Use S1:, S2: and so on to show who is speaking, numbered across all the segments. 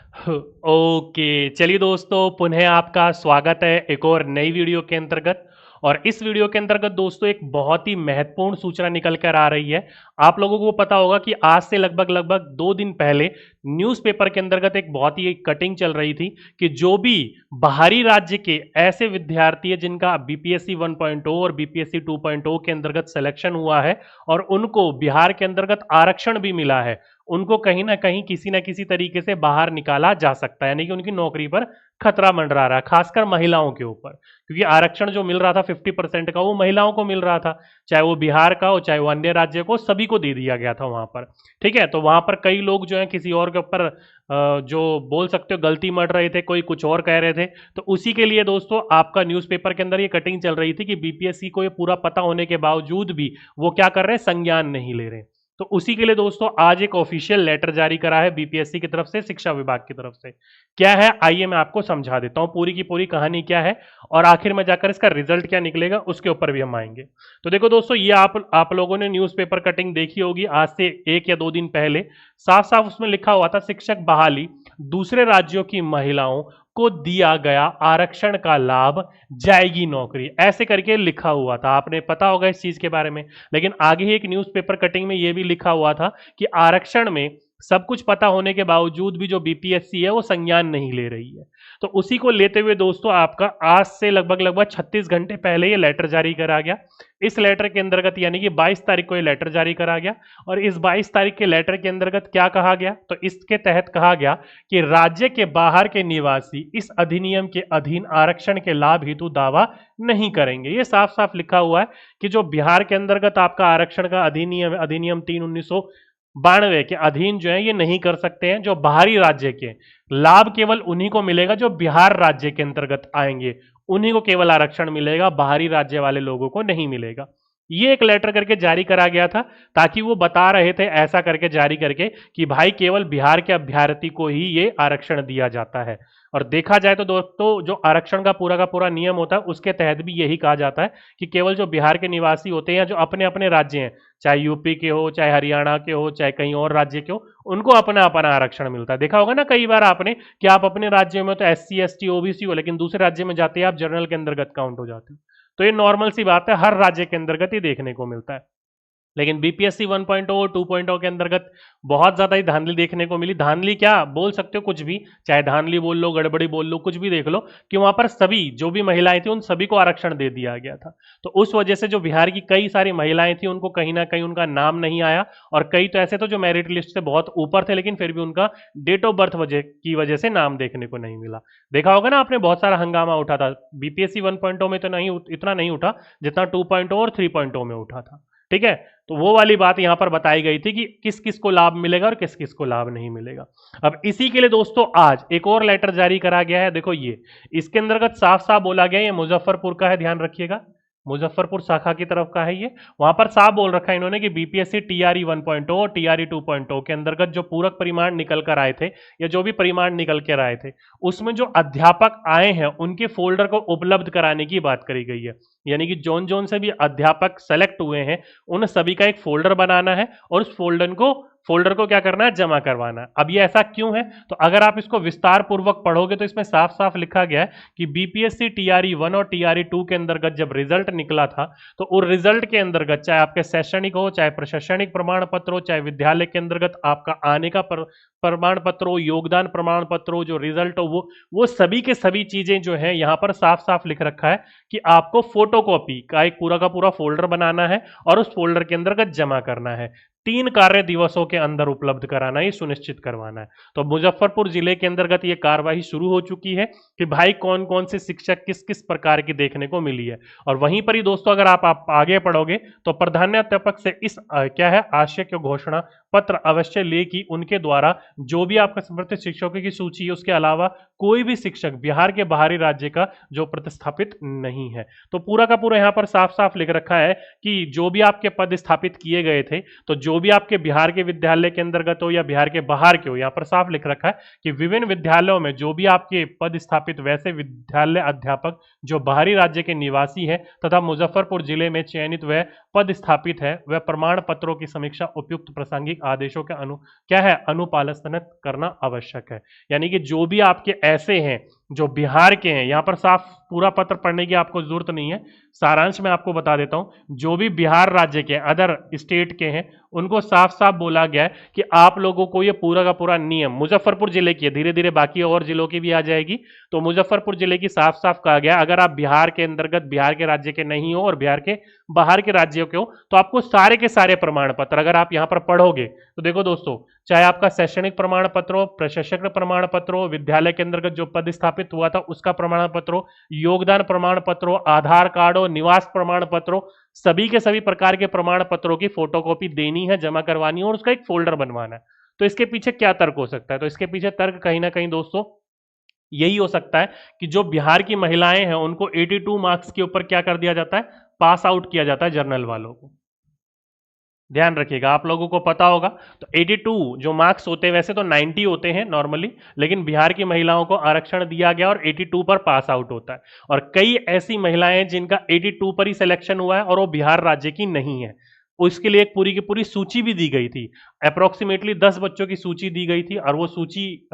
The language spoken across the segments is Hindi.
S1: ओके, चलिए दोस्तों, पुनः आपका स्वागत है एक और नई वीडियो के अंतर्गत। और इस वीडियो के अंतर्गत दोस्तों एक बहुत ही महत्वपूर्ण सूचना निकल कर आ रही है। आप लोगों को पता होगा कि आज से लगभग लगभग 2 दिन पहले न्यूज़पेपर के अंतर्गत एक बहुत ही कटिंग चल रही थी कि जो भी बाहरी राज्य के ऐसे विद्यार्थी है जिनका बीपीएससी 1.0 और बीपीएससी 2.0 के अंतर्गत सिलेक्शन हुआ है और उनको बिहार के अंतर्गत आरक्षण भी मिला है, उनको कहीं ना कहीं किसी ना किसी तरीके से बाहर निकाला जा सकता है, यानी कि उनकी नौकरी पर खतरा मंडरा रहा है, खासकर महिलाओं के ऊपर। क्योंकि आरक्षण जो मिल रहा था 50% का, वो महिलाओं को मिल रहा था, चाहे वो बिहार का हो चाहे वो अन्य राज्य को, सभी को दे दिया गया था वहां पर। ठीक है, तो वहां पर कई लोग जो है किसी और के ऊपर जो बोल सकते हो गलती मढ़ रहे थे, कोई कुछ और कह रहे थे। तो उसी के लिए दोस्तों आपका न्यूज़पेपर के अंदर ये कटिंग चल रही थी कि बीपीएससी को ये पूरा पता होने के बावजूद भी वो क्या कर रहे हैं, संज्ञान नहीं ले रहे। तो उसी के लिए दोस्तों आज एक ऑफिशियल लेटर जारी करा है बीपीएससी की तरफ से, शिक्षा विभाग की तरफ से। क्या है, आइए मैं आपको समझा देता हूं पूरी की पूरी कहानी क्या है और आखिर में जाकर इसका रिजल्ट क्या निकलेगा उसके ऊपर भी हम आएंगे। तो देखो दोस्तों, ये आप लोगों ने न्यूज़पेपर कटिंग देखी होगी आज से 1 या 2 दिन पहले। साफ साफ उसमें लिखा हुआ था, शिक्षक बहाली, दूसरे राज्यों की महिलाओं को दिया गया आरक्षण का लाभ, जाएगी नौकरी, ऐसे करके लिखा हुआ था। आपने पता होगा इस चीज के बारे में। लेकिन आगे ही एक न्यूज़पेपर कटिंग में यह भी लिखा हुआ था कि आरक्षण में सब कुछ पता होने के बावजूद भी जो बीपीएससी है वो संज्ञान नहीं ले रही है। तो उसी को लेते हुए दोस्तों आपका आज से लगभग लगभग 36 घंटे पहले ये लेटर जारी करा गया। इस लेटर के अंतर्गत यानी कि 22 तारीख को ये लेटर जारी करा गया। और इस 22 तारीख के लेटर के अंतर्गत क्या कहा गया, तो इसके तहत कहा गया कि राज्य के बाहर के निवासी इस अधिनियम के अधीन आरक्षण के लाभ हेतु दावा नहीं करेंगे। ये साफ साफ लिखा हुआ है कि जो बिहार के अंतर्गत आपका आरक्षण का अधिनियम 3/1992 के अधीन जो है ये नहीं कर सकते हैं। जो बाहरी राज्य के लाभ केवल उन्हीं को मिलेगा जो बिहार राज्य के अंतर्गत आएंगे, उन्हीं को केवल आरक्षण मिलेगा, बाहरी राज्य वाले लोगों को नहीं मिलेगा। ये एक लेटर करके जारी करा गया था ताकि वो बता रहे थे ऐसा करके जारी करके कि भाई केवल बिहार के अभ्यर्थी को ही ये आरक्षण दिया जाता है। और देखा जाए तो दोस्तों जो आरक्षण का पूरा नियम होता है उसके तहत भी यही कहा जाता है कि केवल जो बिहार के निवासी होते हैं, जो अपने अपने राज्य हैं, चाहे यूपी के हो, चाहे हरियाणा के हो, चाहे कहीं और राज्य के हो, उनको अपना अपना आरक्षण मिलता है। देखा होगा ना कई बार आपने कि आप अपने राज्य में तो एससी एसटी ओबीसी हो, लेकिन दूसरे राज्य में जाते हैं आप जनरल के अंतर्गत काउंट हो जाते हो। तो ये नॉर्मल सी बात है, हर राज्य के अंतर्गत ही देखने को मिलता है। लेकिन बीपीएससी 1.0 2.0 के अंतर्गत बहुत ज्यादा ही धांधली देखने को मिली। धांधली क्या बोल सकते हो, कुछ भी, चाहे धांधली बोल लो, गड़बड़ी बोल लो, कुछ भी देख लो, कि वहां पर सभी जो भी महिलाएं थी उन सभी को आरक्षण दे दिया गया था। तो उस वजह से जो बिहार की कई सारी महिलाएं थी उनको कहीं ना कहीं उनका नाम नहीं आया। और कई तो ऐसे तो जो मेरिट लिस्ट से बहुत ऊपर थे लेकिन फिर भी उनका डेट ऑफ बर्थ की वजह से नाम देखने को नहीं मिला। देखा होगा ना आपने, बहुत सारा हंगामा उठा था। बीपीएससी 1.0 में तो नहीं, इतना नहीं उठा जितना 2.0 और 3.0 में उठा था। ठीक है, तो वो वाली बात यहां पर बताई गई थी कि किस किस को लाभ मिलेगा और किस किस को लाभ नहीं मिलेगा। अब इसी के लिए दोस्तों आज एक और लेटर जारी करा गया है। देखो ये इसके अंतर्गत साफ साफ बोला गया, ये मुजफ्फरपुर का है, ध्यान रखिएगा, मुजफ्फरपुर शाखा की तरफ का है ये। वहां पर साफ बोल रखा है इन्होंने कि बीपीएससी टीआरई 1.0 और टीआरई 2.0 के अंतर्गत जो पूरक परिमाण निकल कर आए थे या जो भी परिमाण निकल कर आए थे उसमें जो अध्यापक आए हैं उनके फोल्डर को उपलब्ध कराने की बात करी गई है। यानी कि जोन जोन से भी अध्यापक सेलेक्ट हुए हैं उन सभी का एक फोल्डर बनाना है और उस फोल्डर को क्या करना है, जमा करवाना है। अब ये ऐसा क्यों है, तो अगर आप इसको विस्तार पूर्वक पढ़ोगे तो इसमें साफ साफ लिखा गया है कि बीपीएससी टीआरई 1 और टीआरई 2 के अंतर्गत जब रिजल्ट निकला था तो उस रिजल्ट के अंतर्गत चाहे आपके शैक्षणिक हो, चाहे प्रशैक्षणिक प्रमाण पत्र हो, चाहे विद्यालय के अंतर्गत आपका आने का प्रमाण पत्र हो, योगदान प्रमाण पत्र हो, जो रिजल्ट हो, वो सभी के सभी चीजें जो है यहां पर साफ साफ लिख रखा है कि आपको फोटोकॉपी का एक पूरा का पूरा फोल्डर बनाना है और उस फोल्डर के अंतर्गत जमा करना है। 3 कार्य दिवसों के अंदर उपलब्ध कराना है, ये सुनिश्चित करवाना है। तो मुजफ्फरपुर जिले के अंतर्गत ये कार्यवाही शुरू हो चुकी है कि भाई कौन कौन से शिक्षक किस किस प्रकार की देखने को मिली है। और वहीं पर ही दोस्तों अगर आप आगे पढ़ोगे तो प्रधानाध्यापक से इस क्या है आशय की घोषणा पत्र अवश्य ले कि उनके द्वारा जो भी आपका समर्थित शिक्षकों की सूची है उसके अलावा कोई भी शिक्षक बिहार के बाहरी राज्य का जो प्रतिस्थापित नहीं है। तो पूरा का पूरा यहां पर साफ साफ लिख रखा है कि जो भी आपके पद स्थापित किए गए थे, तो जो भी आपके बिहार के विद्यालय के अंतर्गत हो या बिहार के बाहर के हो, यहां पर साफ लिख रखा है कि विभिन्न विद्यालयों में जो भी आपके पद स्थापित वैसे विद्यालय अध्यापक जो बाहरी राज्य के निवासी हैं तथा मुजफ्फरपुर जिले में चयनित व पद स्थापित है वह प्रमाण पत्रों की समीक्षा उपयुक्त प्रासंगिक आदेशों के क्या है अनुपालन करना आवश्यक है। यानी कि जो भी आपके ऐसे हैं जो बिहार के हैं, यहां पर साफ पूरा पत्र पढ़ने की आपको जरूरत नहीं है, सारांश में आपको बता देता हूं। जो भी बिहार राज्य के अदर स्टेट के हैं उनको साफ साफ बोला गया है कि आप लोगों को ये पूरा का पूरा नियम, मुजफ्फरपुर जिले की है, धीरे धीरे बाकी और जिलों की भी आ जाएगी, तो मुजफ्फरपुर जिले की साफ साफ कहा गया अगर आप बिहार के अंतर्गत बिहार के राज्य के नहीं हो और बिहार के बाहर के राज्यों के हो तो आपको सारे के सारे प्रमाण पत्र अगर आप यहां पर पढ़ोगे तो देखो दोस्तों, चाहे आपका शैक्षणिक प्रमाण पत्र हो, प्रशिक्षक प्रमाण पत्र हो, विद्यालय के अंतर्गत जो पद स्थापित हुआ था उसका प्रमाण पत्र हो, योगदान प्रमाण पत्र हो, आधार कार्ड हो, निवास प्रमाण पत्र हो, सभी के सभी प्रकार के प्रमाण पत्रों की फोटोकॉपी देनी है, जमा करवानी है और उसका एक फोल्डर बनवाना है। तो इसके पीछे क्या तर्क हो सकता है? तो इसके पीछे तर्क कहीं ना कहीं दोस्तों यही हो सकता है कि जो बिहार की महिलाएं हैं उनको 82 मार्क्स के ऊपर क्या कर दिया जाता है, पास आउट किया जाता है जनरल वालों को। ध्यान रखिएगा, आप लोगों को पता होगा तो 82 जो मार्क्स होते हैं, वैसे तो 90 होते हैं नॉर्मली, लेकिन बिहार की महिलाओं को आरक्षण दिया गया और 82 पर पास आउट होता है। और कई ऐसी महिलाएं हैं जिनका 82 पर ही सिलेक्शन हुआ है और वो बिहार राज्य की नहीं है। उसके लिए एक पूरी की पूरी सूची भी दी गई थी, अप्रोक्सीमेटली 10 बच्चों की सूची दी गई थी और वो सूची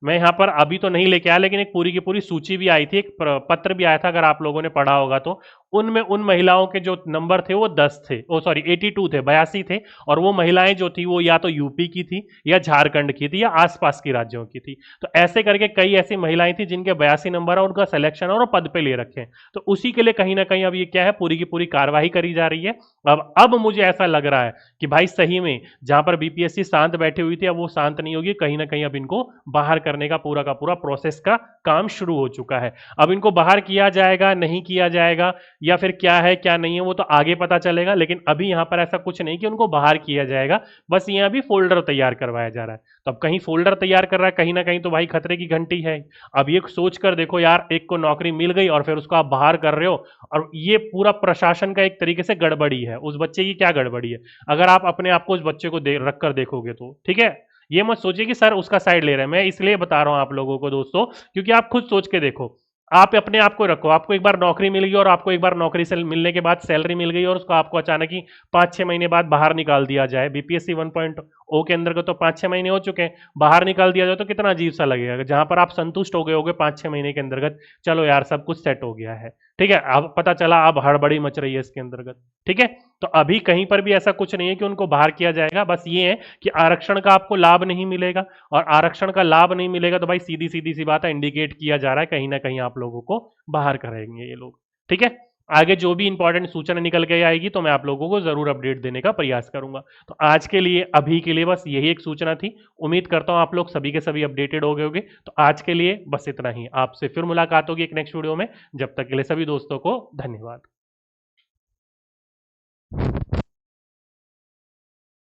S1: मैं यहाँ पर अभी तो नहीं लेके आया, लेकिन एक पूरी की पूरी सूची भी आई थी, एक पत्र भी आया था, अगर आप लोगों ने पढ़ा होगा तो। उनमें उन महिलाओं के जो नंबर थे वो 10 थे, ओ सॉरी 82 थे, 82 थे। और वो महिलाएं जो थी वो या तो यूपी की थी या झारखंड की थी या आसपास की राज्यों की थी। तो ऐसे करके कई ऐसी महिलाएं थी जिनके 82 नंबर है, उनका सिलेक्शन और पद पे ले रखे हैं। तो उसी के लिए कहीं ना कहीं अब ये क्या है, पूरी की पूरी कार्यवाही करी जा रही है। अब मुझे ऐसा लग रहा है कि भाई सही में जहां पर बीपीएससी शांत बैठी हुई थी अब वो शांत नहीं होगी, कहीं ना कहीं अब इनको बाहर करने का पूरा प्रोसेस का काम शुरू हो चुका है। अब इनको बाहर किया जाएगा नहीं किया जाएगा या फिर क्या है क्या नहीं है वो तो आगे पता चलेगा, लेकिन अभी यहां पर ऐसा कुछ नहीं कि उनको बाहर किया जाएगा, बस ये अभी फोल्डर तैयार करवाया जा रहा है। तो अब कहीं फोल्डर तैयार कर रहा है कहीं ना कहीं तो भाई खतरे की घंटी है। अब ये सोच कर देखो यार, एक को नौकरी मिल गई और फिर उसको आप बाहर कर रहे हो, और ये पूरा प्रशासन का एक तरीके से गड़बड़ी है। उस बच्चे की क्या गड़बड़ी है, अगर आप अपने आप को उस बच्चे को रख कर देखोगे तो ठीक है। ये मत सोचिए कि सर उसका साइड ले रहे हैं, मैं इसलिए बता रहा हूं आप लोगों को दोस्तों क्योंकि आप खुद सोच के देखो, आप अपने आप को रखो, आपको एक बार नौकरी मिल गई और आपको एक बार नौकरी से मिलने के बाद सैलरी मिल गई और उसको आपको अचानक ही 5-6 महीने बाद बाहर निकाल दिया जाए, बीपीएससी 1.0 के अंदर को तो 5-6 महीने हो चुके हैं, बाहर निकाल दिया जाए तो कितना अजीब सा लगेगा, जहां पर आप संतुष्ट हो गए होगे 5-6 महीने के अंतर्गत, चलो यार सब कुछ सेट हो गया है, ठीक है। अब पता चला अब हड़बड़ी मच रही है इसके अंतर्गत, ठीक है। तो अभी कहीं पर भी ऐसा कुछ नहीं है कि उनको बाहर किया जाएगा, बस ये है कि आरक्षण का आपको लाभ नहीं मिलेगा, और आरक्षण का लाभ नहीं मिलेगा तो भाई सीधी सीधी सी बात है, इंडिकेट किया जा रहा है कहीं ना कहीं आप लोगों को बाहर करेंगे ये लोग, ठीक है। आगे जो भी इंपॉर्टेंट सूचना निकल के आएगी तो मैं आप लोगों को जरूर अपडेट देने का प्रयास करूंगा। तो आज के लिए अभी के लिए बस यही एक सूचना थी, उम्मीद करता हूं आप लोग सभी के सभी अपडेटेड हो गए होंगे। तो आज के लिए बस इतना ही, आपसे फिर मुलाकात होगी एक नेक्स्ट वीडियो में, जब तक के लिए सभी दोस्तों को धन्यवाद।